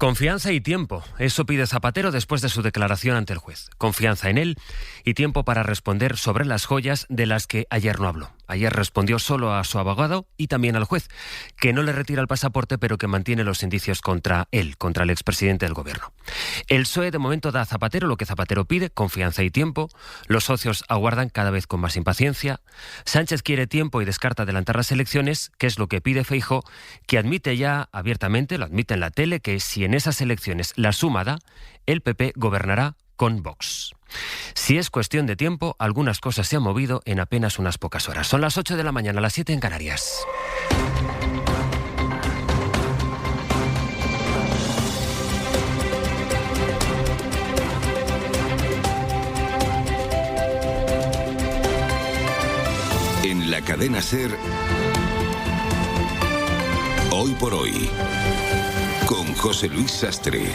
Confianza y tiempo. Eso pide Zapatero después de su declaración ante el juez. Confianza en él y tiempo para responder sobre las joyas de las que ayer no habló. Ayer respondió solo a su abogado y también al juez, que no le retira el pasaporte, pero que mantiene los indicios contra él, contra el expresidente del gobierno. El PSOE de momento da a Zapatero lo que Zapatero pide, confianza y tiempo. Los socios aguardan cada vez con más impaciencia. Sánchez quiere tiempo y descarta adelantar las elecciones, que es lo que pide Feijóo, que admite ya abiertamente, lo admite en la tele, que si en esas elecciones la suma da, el PP gobernará con Vox. Si es cuestión de tiempo, algunas cosas se han movido en apenas unas pocas horas. Son las 8 de la mañana, las 7 en Canarias. En la cadena SER, Hoy por Hoy, con José Luis Sastre.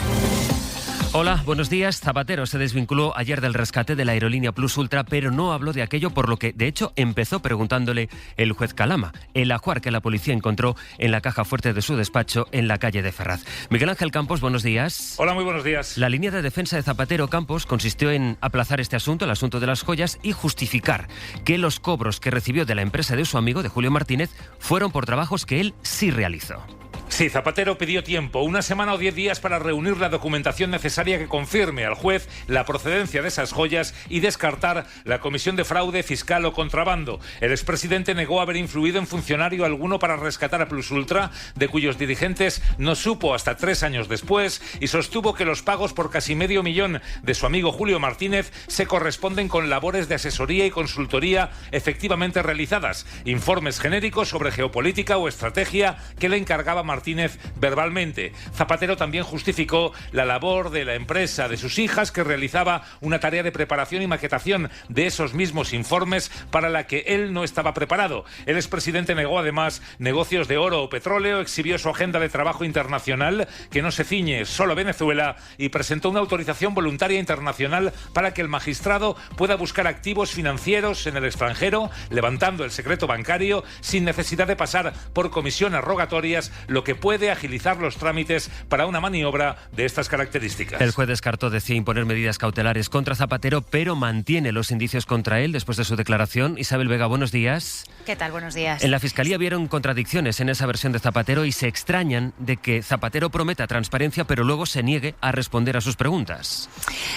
Hola, buenos días. Zapatero se desvinculó ayer del rescate de la aerolínea Plus Ultra, pero no habló de aquello, por lo que, de hecho, empezó preguntándole el juez Calama, el ajuar que la policía encontró en la caja fuerte de su despacho en la calle de Ferraz. Miguel Ángel Campos, buenos días. Hola, muy buenos días. La línea de defensa de Zapatero, Campos, consistió en aplazar este asunto, el asunto de las joyas, y justificar que los cobros que recibió de la empresa de su amigo, de Julio Martínez, fueron por trabajos que él sí realizó. Sí, Zapatero pidió tiempo, 1 semana o 10 días para reunir la documentación necesaria que confirme al juez la procedencia de esas joyas y descartar la comisión de fraude fiscal o contrabando. El expresidente negó haber influido en funcionario alguno para rescatar a Plus Ultra, de cuyos dirigentes no supo hasta 3 años después, y sostuvo que los pagos por casi $500,000 de su amigo Julio Martínez se corresponden con labores de asesoría y consultoría efectivamente realizadas, informes genéricos sobre geopolítica o estrategia que le encargaba Martínez verbalmente. Zapatero también justificó la labor de la empresa de sus hijas, que realizaba una tarea de preparación y maquetación de esos mismos informes para la que él no estaba preparado. El expresidente negó además negocios de oro o petróleo, exhibió su agenda de trabajo internacional, que no se ciñe solo a Venezuela, y presentó una autorización voluntaria internacional para que el magistrado pueda buscar activos financieros en el extranjero, levantando el secreto bancario sin necesidad de pasar por comisiones rogatorias, lo que puede agilizar los trámites para una maniobra de estas características. El juez descartó, decía, imponer medidas cautelares contra Zapatero, pero mantiene los indicios contra él después de su declaración. Isabel Vega, buenos días. ¿Qué tal? Buenos días. En la Fiscalía vieron contradicciones en esa versión de Zapatero y se extrañan de que Zapatero prometa transparencia, pero luego se niegue a responder a sus preguntas.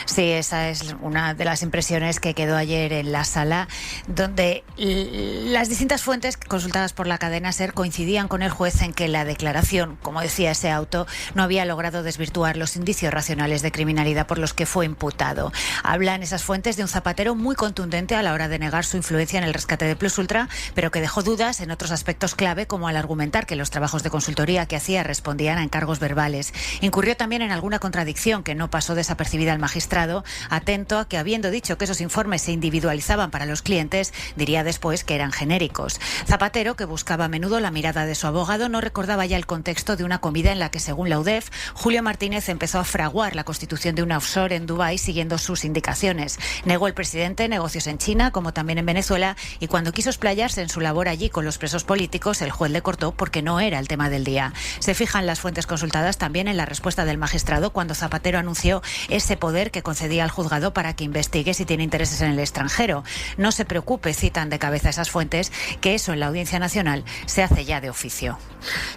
Sí, esa es una de las impresiones que quedó ayer en la sala, donde las distintas fuentes consultadas por la cadena SER coincidían con el juez en que la declaración, como decía ese auto, no había logrado desvirtuar los indicios racionales de criminalidad por los que fue imputado. Hablan esas fuentes de un Zapatero muy contundente a la hora de negar su influencia en el rescate de Plus Ultra, pero que dejó dudas en otros aspectos clave, como al argumentar que los trabajos de consultoría que hacía respondían a encargos verbales. Incurrió también en alguna contradicción que no pasó desapercibida al magistrado, atento a que, habiendo dicho que esos informes se individualizaban para los clientes, diría después que eran genéricos. Zapatero, que buscaba a menudo la mirada de su abogado, no recordaba ya el contexto de una comida en la que, según la UDEF, Julio Martínez empezó a fraguar la constitución de una offshore en Dubái siguiendo sus indicaciones. Negó el presidente negocios en China, como también en Venezuela, y cuando quiso explayarse en su labor allí con los presos políticos, el juez le cortó porque no era el tema del día. Se fijan las fuentes consultadas también en la respuesta del magistrado cuando Zapatero anunció ese poder que concedía al juzgado para que investigue si tiene intereses en el extranjero. No se preocupe, citan de cabeza esas fuentes, que eso en la Audiencia Nacional se hace ya de oficio.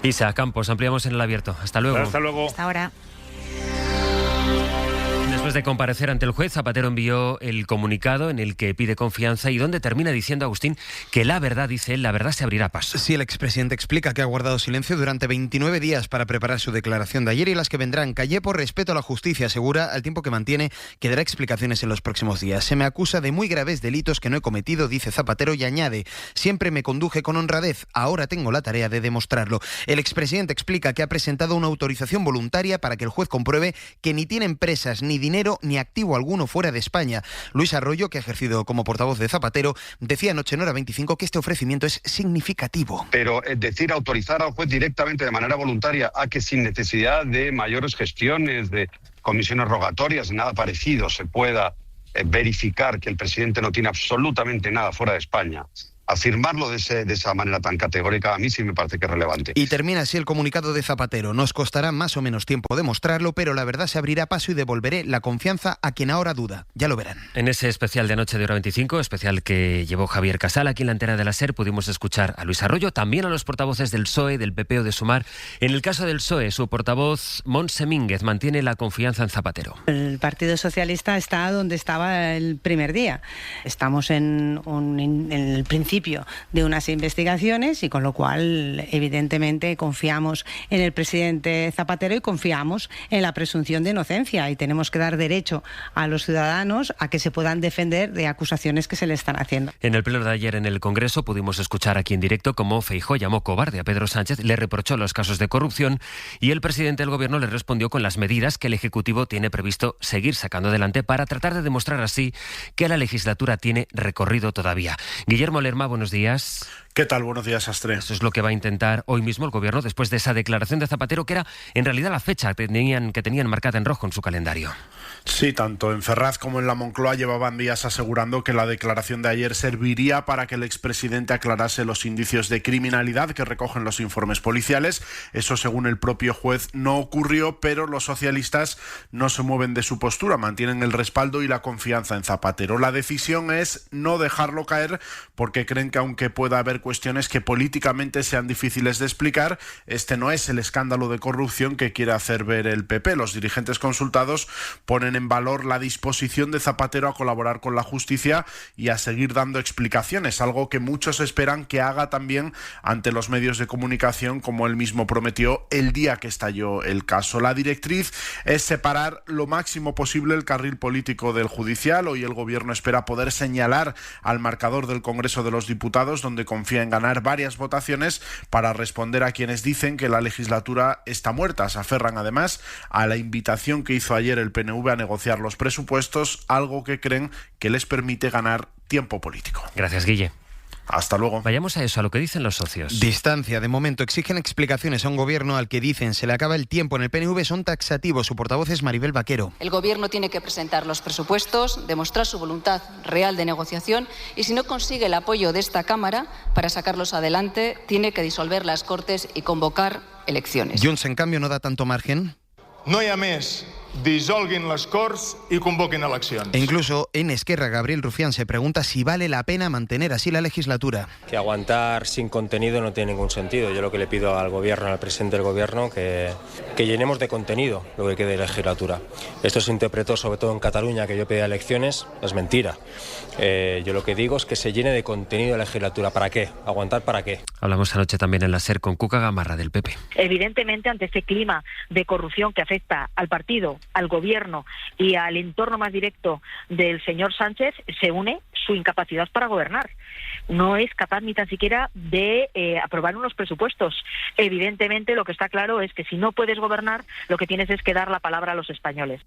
Isa Campos, ampliamos en el abierto. Hasta luego. Hasta luego. Hasta ahora. Después de comparecer ante el juez, Zapatero envió el comunicado en el que pide confianza y donde termina diciendo, Agustín, que la verdad, dice él, la verdad se abrirá paso. Sí, el expresidente explica que ha guardado silencio durante 29 días para preparar su declaración de ayer y las que vendrán. Callé por respeto a la justicia, asegura, al tiempo que mantiene que dará explicaciones en los próximos días. Se me acusa de muy graves delitos que no he cometido, dice Zapatero, y añade, siempre me conduje con honradez, ahora tengo la tarea de demostrarlo. El expresidente explica que ha presentado una autorización voluntaria para que el juez compruebe que ni tiene empresas ni dinero ni activo alguno fuera de España. Luis Arroyo, que ha ejercido como portavoz de Zapatero, decía anoche en Hora 25 que este ofrecimiento es significativo. Pero es decir, autorizar al juez directamente de manera voluntaria a que sin necesidad de mayores gestiones, de comisiones rogatorias, nada parecido, se pueda verificar que el presidente no tiene absolutamente nada fuera de España, afirmarlo de esa manera tan categórica a mí sí me parece que es relevante. Y termina así el comunicado de Zapatero. Nos costará más o menos tiempo demostrarlo, pero la verdad se abrirá paso y devolveré la confianza a quien ahora duda. Ya lo verán. En ese especial de anoche de Hora 25, especial que llevó Javier Casal aquí en la antena de la SER, pudimos escuchar a Luis Arroyo, también a los portavoces del PSOE, del PP o de Sumar. En el caso del PSOE, su portavoz Montse Mínguez mantiene la confianza en Zapatero. El Partido Socialista está donde estaba el primer día. Estamos en el principio de unas investigaciones y con lo cual evidentemente confiamos en el presidente Zapatero y confiamos en la presunción de inocencia y tenemos que dar derecho a los ciudadanos a que se puedan defender de acusaciones que se le están haciendo. En el pleno de ayer en el Congreso pudimos escuchar aquí en directo cómo Feijóo llamó cobarde a Pedro Sánchez, le reprochó los casos de corrupción y el presidente del Gobierno le respondió con las medidas que el Ejecutivo tiene previsto seguir sacando adelante para tratar de demostrar así que la legislatura tiene recorrido todavía. Guillermo Lerma, buenos días. ¿Qué tal? Buenos días, Astre. Eso es lo que va a intentar hoy mismo el Gobierno después de esa declaración de Zapatero, que era en realidad la fecha que tenían marcada en rojo en su calendario. Sí, tanto en Ferraz como en la Moncloa llevaban días asegurando que la declaración de ayer serviría para que el expresidente aclarase los indicios de criminalidad que recogen los informes policiales. Eso, según el propio juez, no ocurrió, pero los socialistas no se mueven de su postura, mantienen el respaldo y la confianza en Zapatero. La decisión es no dejarlo caer porque creen que aunque pueda haber cuestiones que políticamente sean difíciles de explicar, este no es el escándalo de corrupción que quiere hacer ver el PP. Los dirigentes consultados ponen en valor la disposición de Zapatero a colaborar con la justicia y a seguir dando explicaciones, algo que muchos esperan que haga también ante los medios de comunicación, como él mismo prometió el día que estalló el caso. La directriz es separar lo máximo posible el carril político del judicial. Hoy el Gobierno espera poder señalar al marcador del Congreso de los Diputados, donde confía en ganar varias votaciones para responder a quienes dicen que la legislatura está muerta. Se aferran además a la invitación que hizo ayer el PNV a negociar los presupuestos, algo que creen que les permite ganar tiempo político. Gracias, Guille. Hasta luego. Vayamos a eso, a lo que dicen los socios. Distancia. De momento exigen explicaciones a un gobierno al que dicen se le acaba el tiempo. En el PNV son taxativos. Su portavoz es Maribel Vaquero. El gobierno tiene que presentar los presupuestos, demostrar su voluntad real de negociación y si no consigue el apoyo de esta Cámara para sacarlos adelante, tiene que disolver las Cortes y convocar elecciones. Junts, en cambio, no da tanto margen. No hi ha més. Dissolguin les Corts y convoquen eleccions. E incluso en Esquerra, Gabriel Rufián se pregunta si vale la pena mantener así la legislatura. Que aguantar sin contenido no tiene ningún sentido. Yo lo que le pido al Gobierno, al presidente del Gobierno, que llenemos de contenido lo que quede de legislatura. Esto se interpretó sobre todo en Cataluña, que yo pedía elecciones, es mentira. Yo lo que digo es que se llene de contenido la legislatura. ¿Para qué? ¿Aguantar para qué? Hablamos anoche también en la SER con Cuca Gamarra del PP. Evidentemente, ante ese clima de corrupción que afecta al partido, al gobierno y al entorno más directo del señor Sánchez, se une su incapacidad para gobernar. No es capaz ni tan siquiera de aprobar unos presupuestos. Evidentemente, lo que está claro es que si no puedes gobernar, lo que tienes es que dar la palabra a los españoles.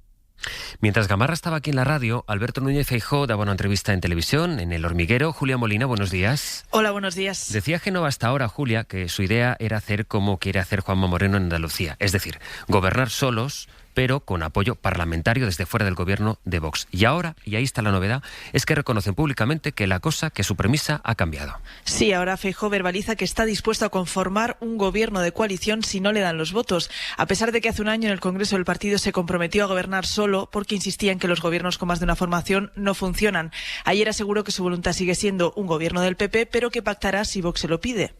Mientras Gamarra estaba aquí en la radio, Alberto Núñez Feijóo daba una entrevista en televisión, en El Hormiguero. Julia Molina, buenos días. Hola, buenos días. Decía Génova hasta ahora, Julia, que su idea era hacer como quiere hacer Juanma Moreno en Andalucía, es decir, gobernar solos, pero con apoyo parlamentario desde fuera del gobierno de Vox. Y ahora, y ahí está la novedad, es que reconocen públicamente que su premisa ha cambiado. Sí, ahora Feijóo verbaliza que está dispuesto a conformar un gobierno de coalición si no le dan los votos, a pesar de que hace un año en el Congreso el partido se comprometió a gobernar solo porque insistía en que los gobiernos con más de una formación no funcionan. Ayer aseguró que su voluntad sigue siendo un gobierno del PP, pero que pactará si Vox se lo pide.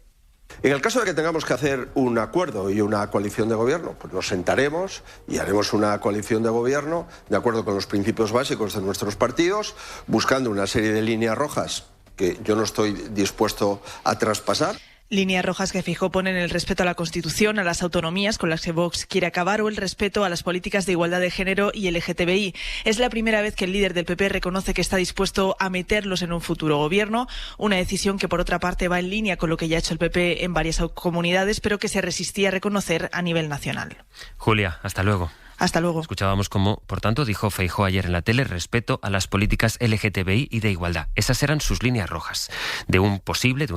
En el caso de que tengamos que hacer un acuerdo y una coalición de gobierno, pues nos sentaremos y haremos una coalición de gobierno de acuerdo con los principios básicos de nuestros partidos, buscando una serie de líneas rojas que yo no estoy dispuesto a traspasar. Líneas rojas que Feijóo ponen el respeto a la Constitución, a las autonomías con las que Vox quiere acabar o el respeto a las políticas de igualdad de género y LGTBI. Es la primera vez que el líder del PP reconoce que está dispuesto a meterlos en un futuro gobierno, una decisión que por otra parte va en línea con lo que ya ha hecho el PP en varias comunidades, pero que se resistía a reconocer a nivel nacional. Julia, hasta luego. Hasta luego. Escuchábamos cómo, por tanto, dijo Feijóo ayer en la tele, respeto a las políticas LGTBI y de igualdad. Esas eran sus líneas rojas de un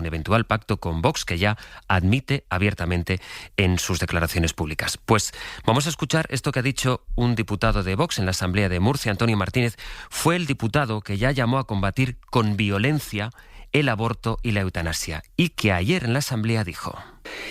eventual pacto con Vox que ya admite abiertamente en sus declaraciones públicas. Pues vamos a escuchar esto que ha dicho un diputado de Vox en la Asamblea de Murcia, Antonio Martínez. Fue el diputado que ya llamó a combatir con violencia el aborto y la eutanasia, y que ayer en la Asamblea dijo: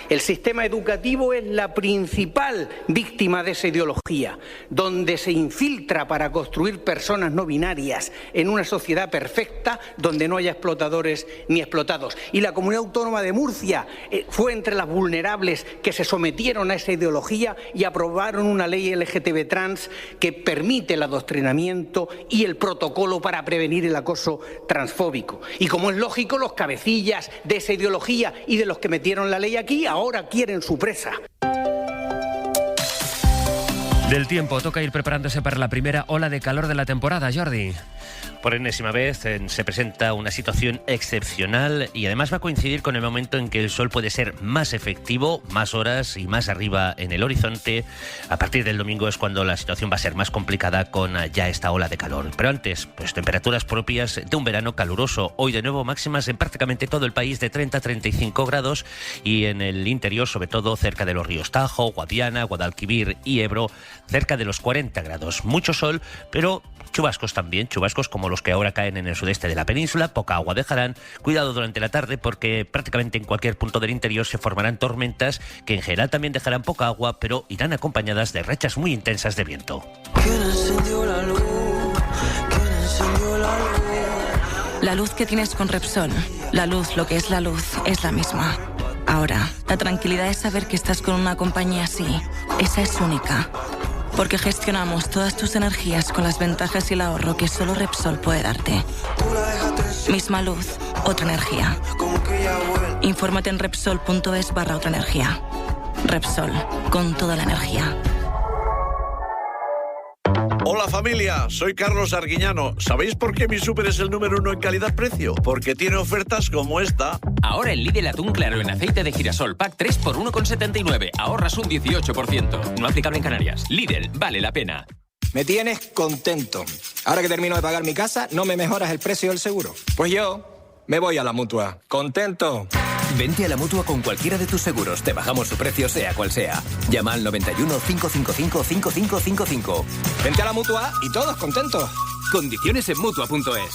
el sistema educativo es la principal víctima de esa ideología, donde se infiltra para construir personas no binarias en una sociedad perfecta donde no haya explotadores ni explotados. Y la Comunidad Autónoma de Murcia fue entre las vulnerables que se sometieron a esa ideología y aprobaron una ley LGTB trans que permite el adoctrinamiento y el protocolo para prevenir el acoso transfóbico. Y como es lógico, los cabecillas de esa ideología y de los que metieron la ley aquí ahora quieren su presa. Del tiempo, toca ir preparándose para la primera ola de calor de la temporada, Jordi. Por enésima vez se presenta una situación excepcional y además va a coincidir con el momento en que el sol puede ser más efectivo, más horas y más arriba en el horizonte. A partir del domingo es cuando la situación va a ser más complicada con ya esta ola de calor. Pero antes, pues temperaturas propias de un verano caluroso. Hoy de nuevo máximas en prácticamente todo el país de 30 a 35 grados y en el interior, sobre todo cerca de los ríos Tajo, Guadiana, Guadalquivir y Ebro, cerca de los 40 grados. Mucho sol, pero chubascos también, chubascos como los que ahora caen en el sudeste de la península, poca agua dejarán. Cuidado durante la tarde porque prácticamente en cualquier punto del interior se formarán tormentas que en general también dejarán poca agua, pero irán acompañadas de rachas muy intensas de viento. ¿Quién encendió la luz? ¿Quién encendió la luz? La luz que tienes con Repsol, la luz, lo que es la luz, es la misma. Ahora, la tranquilidad es saber que estás con una compañía así. Esa es única. Porque gestionamos todas tus energías con las ventajas y el ahorro que solo Repsol puede darte. Misma luz, otra energía. Infórmate en Repsol.es/otra energía. Repsol, con toda la energía. Hola familia, soy Carlos Arguiñano. ¿Sabéis por qué mi súper es el número 1 en calidad-precio? Porque tiene ofertas como esta. Ahora en Lidl atún claro en aceite de girasol pack 3 por 1,79. Ahorras un 18%. No aplicable en Canarias. Lidl, vale la pena. Me tienes contento. Ahora que termino de pagar mi casa, ¿no me mejoras el precio del seguro? Pues yo me voy a la Mutua. ¿Contento? Vente a la Mutua con cualquiera de tus seguros. Te bajamos su precio sea cual sea. Llama al 91 555 5555. Vente a la Mutua y todos contentos. Condiciones en Mutua.es.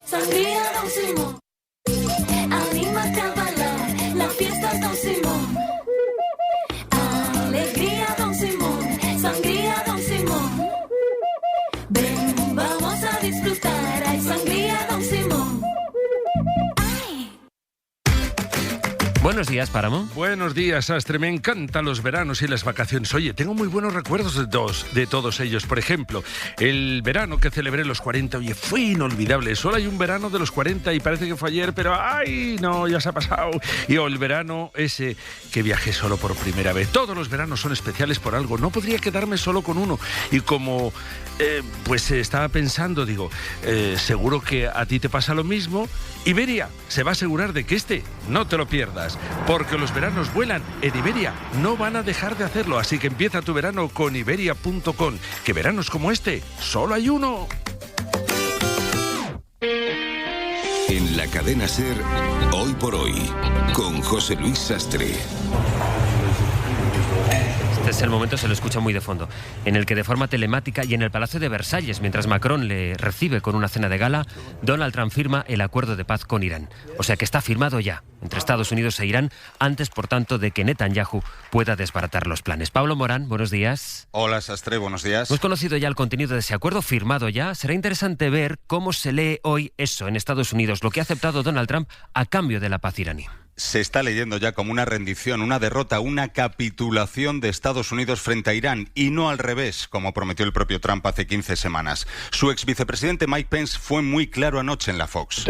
Sangría Don Simón, anímate a bailar, la fiesta Don Simón. Alegría Don Simón, sangría Don Simón. Ven, vamos a disfrutar, hay sangría Don Simón. Buenos días, Páramo. Buenos días, Sastre. Me encantan los veranos y las vacaciones. Oye, tengo muy buenos recuerdos de todos ellos. Por ejemplo, el verano que celebré los 40, oye, fue inolvidable. Solo hay un verano de los 40 y parece que fue ayer, pero ¡ay, no, ya se ha pasado! Y el verano ese que viajé solo por primera vez. Todos los veranos son especiales por algo. No podría quedarme solo con uno. Y como, pues estaba pensando, digo, seguro que a ti te pasa lo mismo. Iberia se va a asegurar de que no te lo pierdas. Porque los veranos vuelan. En Iberia no van a dejar de hacerlo. Así que empieza tu verano con Iberia.com. Que veranos como solo hay uno. En la cadena SER, Hoy por Hoy, con José Luis Sastre. Este es el momento, se lo escucha muy de fondo, en el que de forma telemática y en el Palacio de Versalles, mientras Macron le recibe con una cena de gala, Donald Trump firma el acuerdo de paz con Irán. O sea que está firmado ya entre Estados Unidos e Irán, antes, por tanto, de que Netanyahu pueda desbaratar los planes. Pablo Morán, buenos días. Hola, Sastre, buenos días. Hemos conocido ya el contenido de ese acuerdo firmado ya. Será interesante ver cómo se lee hoy eso en Estados Unidos, lo que ha aceptado Donald Trump a cambio de la paz iraní. Se está leyendo ya como una rendición, una derrota, una capitulación de Estados Unidos frente a Irán y no al revés, como prometió el propio Trump hace 15 semanas. Su ex vicepresidente Mike Pence fue muy claro anoche en la Fox.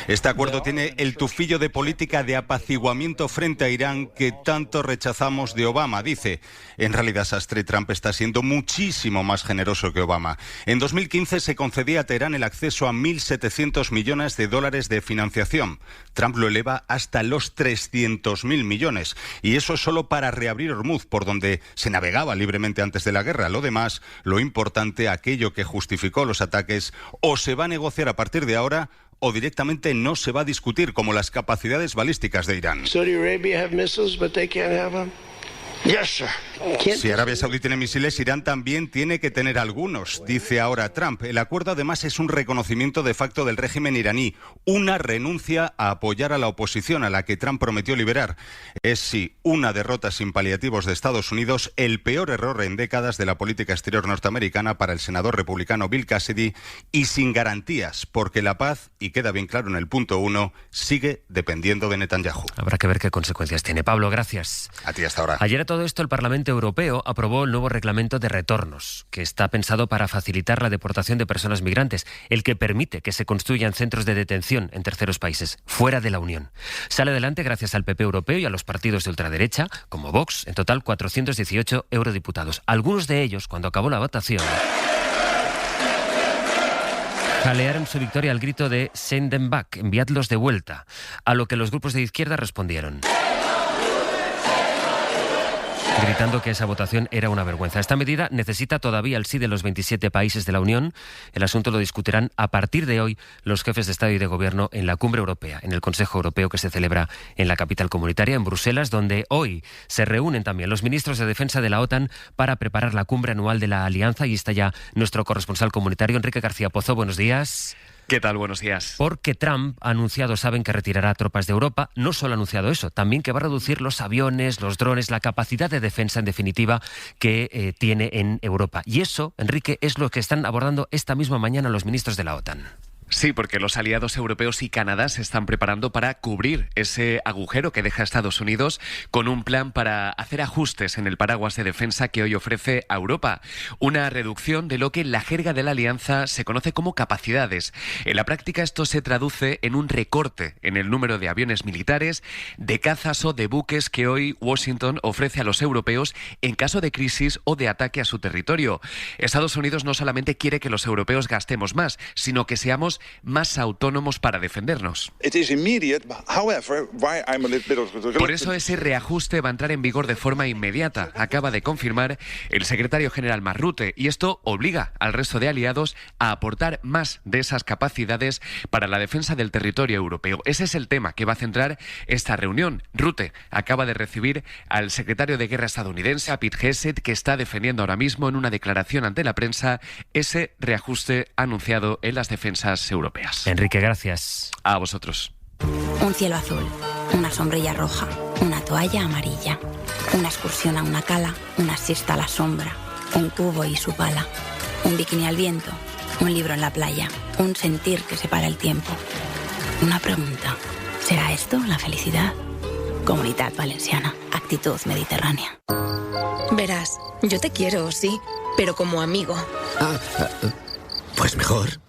Este acuerdo tiene el tufillo de política de apaciguamiento frente a Irán que tanto rechazamos de Obama, dice. En realidad, Sastre, Trump está siendo muchísimo más generoso que Obama. En 2015 se concedía a Teherán el acceso a 1.700 millones de dólares de financiación. Trump lo eleva hasta los 300.000 millones. Y eso solo para reabrir Hormuz, por donde se navegaba libremente antes de la guerra. Lo demás, lo importante, aquello que justificó los ataques, o se va a negociar a partir de ahora o directamente no se va a discutir, como las capacidades balísticas de Irán. Saudi Arabia have missiles, but they can't have them. Si Arabia Saudí tiene misiles, Irán también tiene que tener algunos, dice ahora Trump. El acuerdo además es un reconocimiento de facto del régimen iraní, una renuncia a apoyar a la oposición a la que Trump prometió liberar. Es sí una derrota sin paliativos de Estados Unidos, el peor error en décadas de la política exterior norteamericana para el senador republicano Bill Cassidy y sin garantías, porque la paz, y queda bien claro en el punto 1, sigue dependiendo de Netanyahu. Habrá que ver qué consecuencias tiene. Pablo, gracias. A ti hasta ahora. Ayer a todo esto el Parlamento Europeo aprobó el nuevo reglamento de retornos, que está pensado para facilitar la deportación de personas migrantes, el que permite que se construyan centros de detención en terceros países, fuera de la Unión. Sale adelante gracias al PP europeo y a los partidos de ultraderecha, como Vox, en total 418 eurodiputados. Algunos de ellos, cuando acabó la votación, jalearon su victoria al grito de "Send them back", enviadlos de vuelta, a lo que los grupos de izquierda respondieron, gritando que esa votación era una vergüenza. Esta medida necesita todavía el sí de los 27 países de la Unión. El asunto lo discutirán a partir de hoy los jefes de Estado y de Gobierno en la Cumbre Europea, en el Consejo Europeo que se celebra en la capital comunitaria, en Bruselas, donde hoy se reúnen también los ministros de Defensa de la OTAN para preparar la cumbre anual de la Alianza. Y está ya nuestro corresponsal comunitario, Enrique García Pozo. Buenos días. ¿Qué tal? Buenos días. Porque Trump ha anunciado, saben, que retirará tropas de Europa. No solo ha anunciado eso, también que va a reducir los aviones, los drones, la capacidad de defensa, en definitiva, que tiene en Europa. Y eso, Enrique, es lo que están abordando esta misma mañana los ministros de la OTAN. Sí, porque los aliados europeos y Canadá se están preparando para cubrir ese agujero que deja Estados Unidos con un plan para hacer ajustes en el paraguas de defensa que hoy ofrece a Europa. Una reducción de lo que en la jerga de la alianza se conoce como capacidades. En la práctica esto se traduce en un recorte en el número de aviones militares, de cazas o de buques que hoy Washington ofrece a los europeos en caso de crisis o de ataque a su territorio. Estados Unidos no solamente quiere que los europeos gastemos más, sino que seamos más autónomos para defendernos. Por eso ese reajuste va a entrar en vigor de forma inmediata, acaba de confirmar el secretario general Mark Rutte, y esto obliga al resto de aliados a aportar más de esas capacidades para la defensa del territorio europeo. Ese es el tema que va a centrar esta reunión. Rutte acaba de recibir al secretario de Guerra estadounidense, a Pete Hegseth, que está defendiendo ahora mismo en una declaración ante la prensa ese reajuste anunciado en las defensas europeas. Enrique, gracias. A vosotros. Un cielo azul, una sombrilla roja, una toalla amarilla, una excursión a una cala, una siesta a la sombra, un cubo y su pala, un bikini al viento, un libro en la playa, un sentir que separa el tiempo. Una pregunta, ¿será esto la felicidad? Comunitat Valenciana, actitud mediterránea. Verás, yo te quiero, sí, pero como amigo. Pues mejor.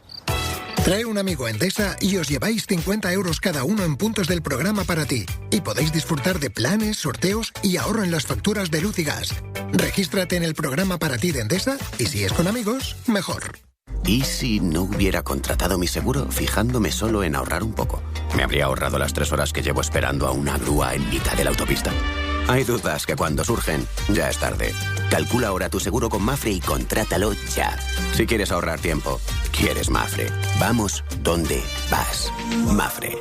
Trae un amigo a Endesa y os lleváis 50 euros cada uno en puntos del programa para ti. Y podéis disfrutar de planes, sorteos y ahorro en las facturas de luz y gas. Regístrate en el programa para ti de Endesa y si es con amigos, mejor. ¿Y si no hubiera contratado mi seguro fijándome solo en ahorrar un poco? ¿Me habría ahorrado las 3 horas que llevo esperando a una grúa en mitad de la autopista? Hay dudas que cuando surgen, ya es tarde. Calcula ahora tu seguro con Mafre y contrátalo ya. Si quieres ahorrar tiempo, quieres Mafre. Vamos donde vas. Mafre.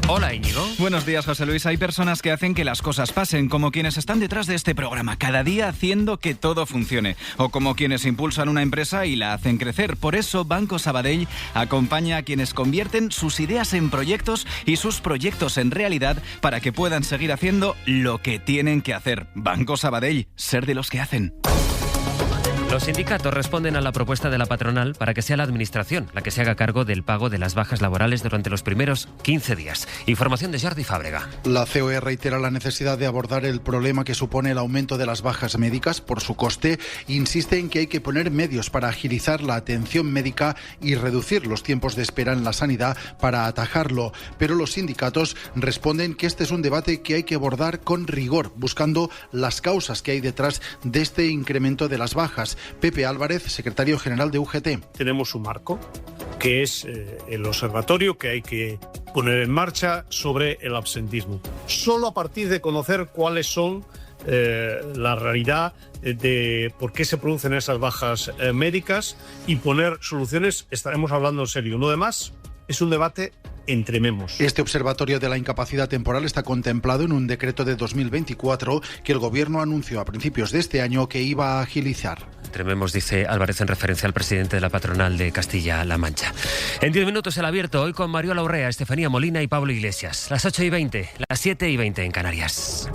Hola, Íñigo. Buenos días, José Luis. Hay personas que hacen que las cosas pasen, como quienes están detrás de este programa, cada día haciendo que todo funcione, o como quienes impulsan una empresa y la hacen crecer. Por eso, Banco Sabadell acompaña a quienes convierten sus ideas en proyectos y sus proyectos en realidad para que puedan seguir haciendo lo que tienen que hacer. Banco Sabadell, ser de los que hacen. Los sindicatos responden a la propuesta de la patronal para que sea la Administración la que se haga cargo del pago de las bajas laborales durante los primeros 15 días. Información de Jordi Fábrega. La COE reitera la necesidad de abordar el problema que supone el aumento de las bajas médicas por su coste. Insiste en que hay que poner medios para agilizar la atención médica y reducir los tiempos de espera en la sanidad para atajarlo. Pero los sindicatos responden que este es un debate que hay que abordar con rigor, buscando las causas que hay detrás de este incremento de las bajas. Pepe Álvarez, secretario general de UGT. Tenemos un marco, que es el observatorio que hay que poner en marcha sobre el absentismo. Solo a partir de conocer cuáles son la realidad de por qué se producen esas bajas médicas y poner soluciones, estaremos hablando en serio, no de más, es un debate entre memos. Este observatorio de la incapacidad temporal está contemplado en un decreto de 2024 que el Gobierno anunció a principios de este año que iba a agilizar. Trememos, dice Álvarez en referencia al presidente de la patronal de Castilla-La Mancha. En 10 minutos el abierto, hoy con Mariola Urrea, Estefanía Molina y Pablo Iglesias. Las 8:20, las 7:20 en Canarias.